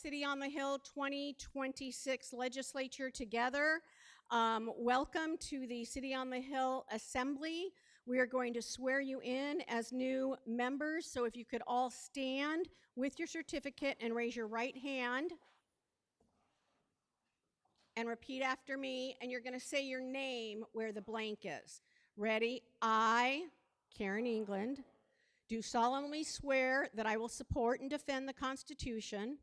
City on the Hill 2026 legislature together. Welcome to the City on the Hill Assembly. We are going to swear you in as new members, so if you could all stand with your certificate and raise your right hand and repeat after me, and you're going to say your name where the blank is. Ready? I, Karen England, do solemnly swear that I will support and defend the Constitution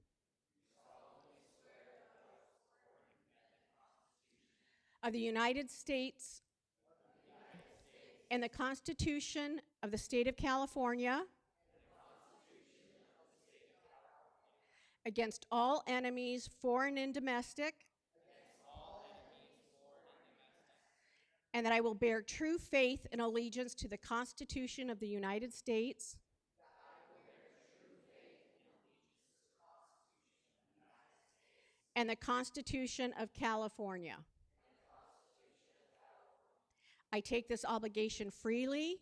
of the United States and the Constitution of the State of California against all enemies, foreign and domestic, and that I will bear true faith and allegiance to the Constitution of the United States and the Constitution of California. I take this obligation freely,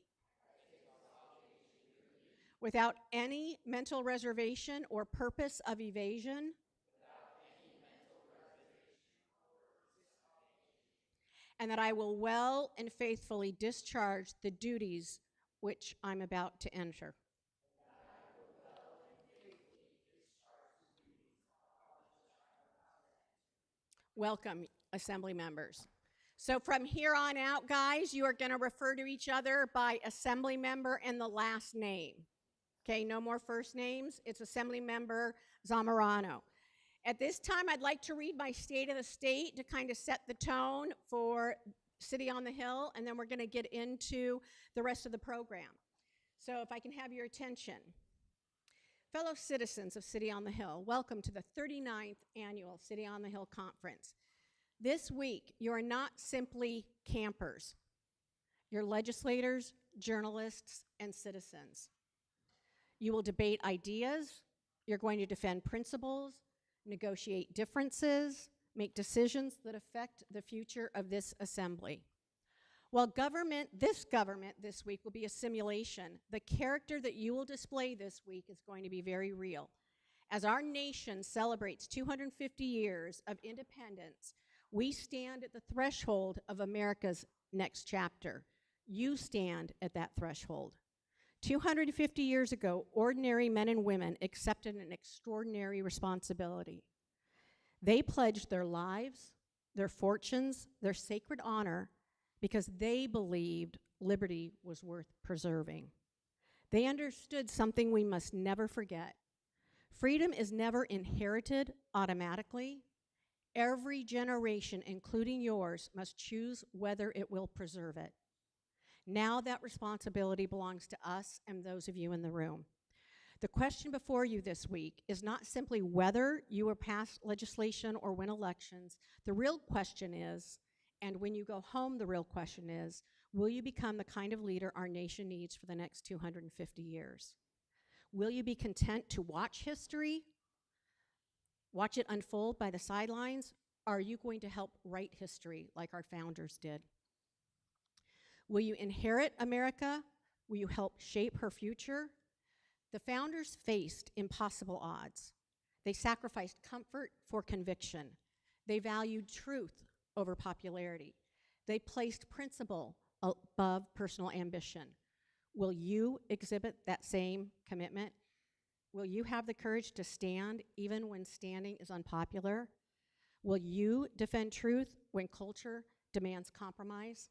without any mental reservation or purpose of evasion, and that I will well and faithfully discharge the duties which I'm about to enter. Welcome, Assembly members. So from here on out, guys, you are going to refer to each other by Assembly member and the last name. Okay, no more first names. It's Assembly member Zamorano. At this time, I'd like to read my State of the State to kind of set the tone for City on the Hill, and then we're going to get into the rest of the program. So if I can have your attention. Fellow citizens of City on the Hill, welcome to the 39th Annual City on the Hill Conference. This week, you are not simply campers. You're legislators, journalists, and citizens. You will debate ideas, you're going to defend principles, negotiate differences, make decisions that affect the future of this assembly. While this government this week will be a simulation, the character that you will display this week is going to be very real. As our nation celebrates 250 years of independence, we stand at the threshold of America's next chapter. You stand at that threshold. 250 years ago, ordinary men and women accepted an extraordinary responsibility. They pledged their lives, their fortunes, their sacred honor, because they believed liberty was worth preserving. They understood something we must never forget. Freedom is never inherited automatically. Every generation, including yours, must choose whether it will preserve it. Now that responsibility belongs to us and those of you in the room. The question before you this week is not simply whether you will pass legislation or win elections. The real question is, and when you go home, the real question is, will you become the kind of leader our nation needs for the next 250 years? Will you be content to watch history, watch it unfold by the sidelines? Are you going to help write history like our founders did? Will you inherit America? Will you help shape her future? The founders faced impossible odds. They sacrificed comfort for conviction. They valued truth over popularity. They placed principle above personal ambition. Will you exhibit that same commitment? Will you have the courage to stand even when standing is unpopular? Will you defend truth when culture demands compromise?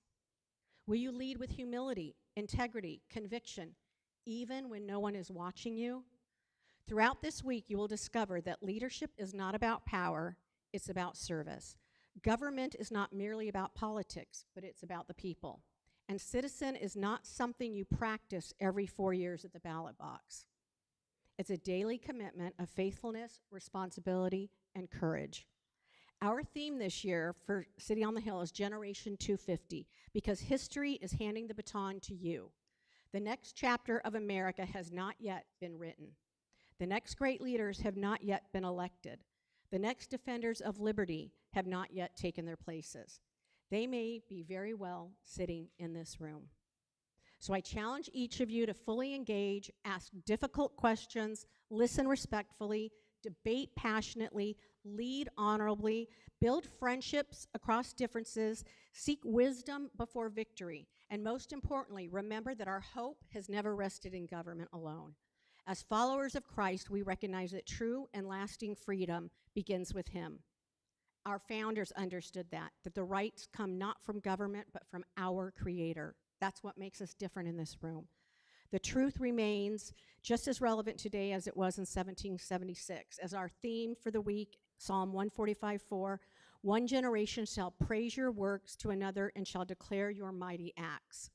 Will you lead with humility, integrity, conviction, even when no one is watching you? Throughout this week, you will discover that leadership is not about power, it's about service. Government is not merely about politics, but it's about the people. And citizen is not something you practice every 4 years at the ballot box. It's a daily commitment of faithfulness, responsibility, and courage. Our theme this year for City on the Hill is Generation 250, because history is handing the baton to you. The next chapter of America has not yet been written. The next great leaders have not yet been elected. The next defenders of liberty have not yet taken their places. They may be very well sitting in this room. So I challenge each of you to fully engage, ask difficult questions, listen respectfully, debate passionately, lead honorably, build friendships across differences, seek wisdom before victory, and most importantly, remember that our hope has never rested in government alone. As followers of Christ, we recognize that true and lasting freedom begins with Him. Our founders understood that the rights come not from government, but from our Creator. That's what makes us different in this room. The truth remains just as relevant today as it was in 1776. As our theme for the week, Psalm 145:4, one generation shall praise your works to another and shall declare your mighty acts.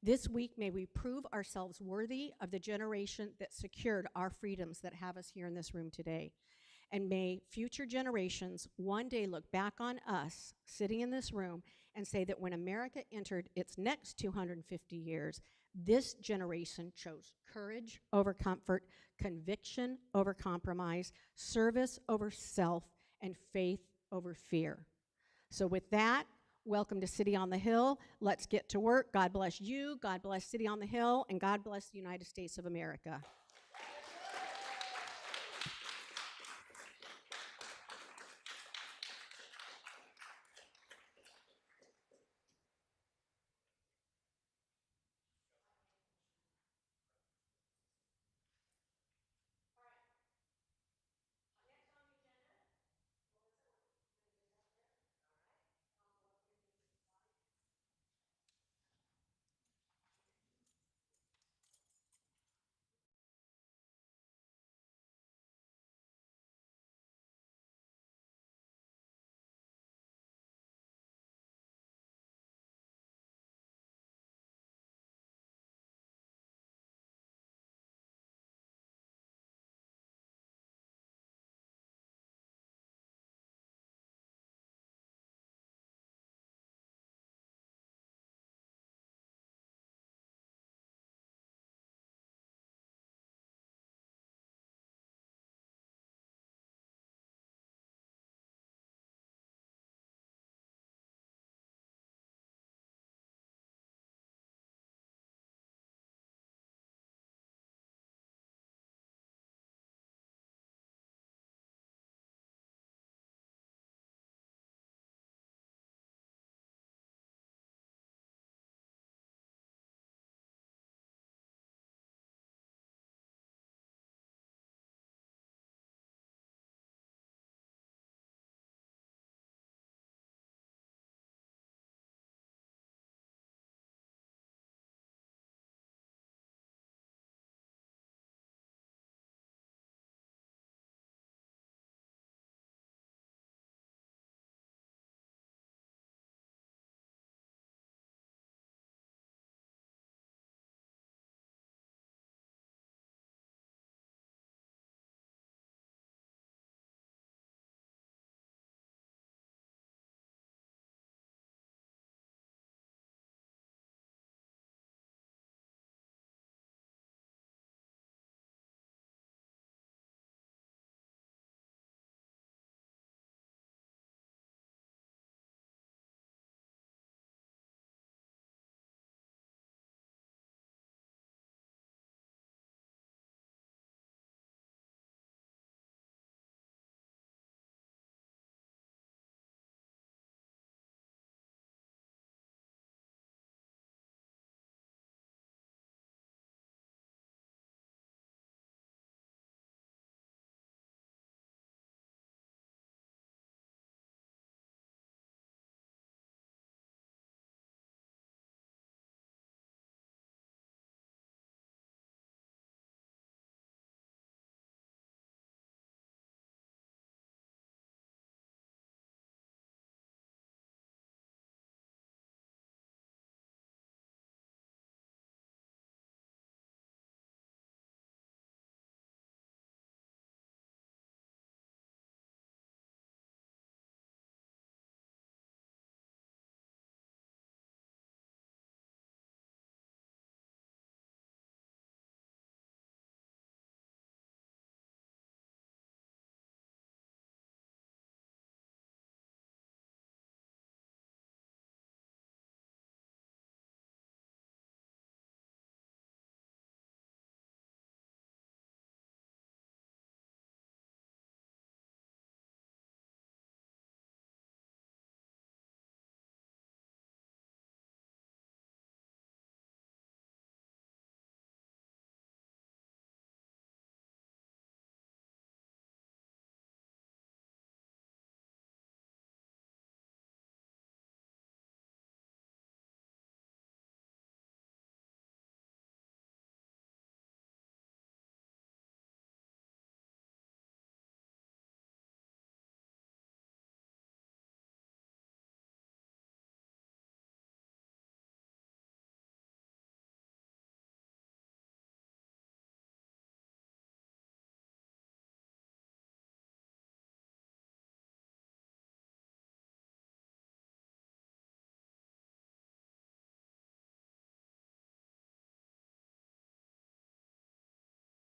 This week, may we prove ourselves worthy of the generation that secured our freedoms that have us here in this room today. And may future generations one day look back on us sitting in this room and say that when America entered its next 250 years, this generation chose courage over comfort, conviction over compromise, service over self, and faith over fear. So with that, welcome to City on the Hill. Let's get to work. God bless you, God bless City on the Hill, and God bless the United States of America.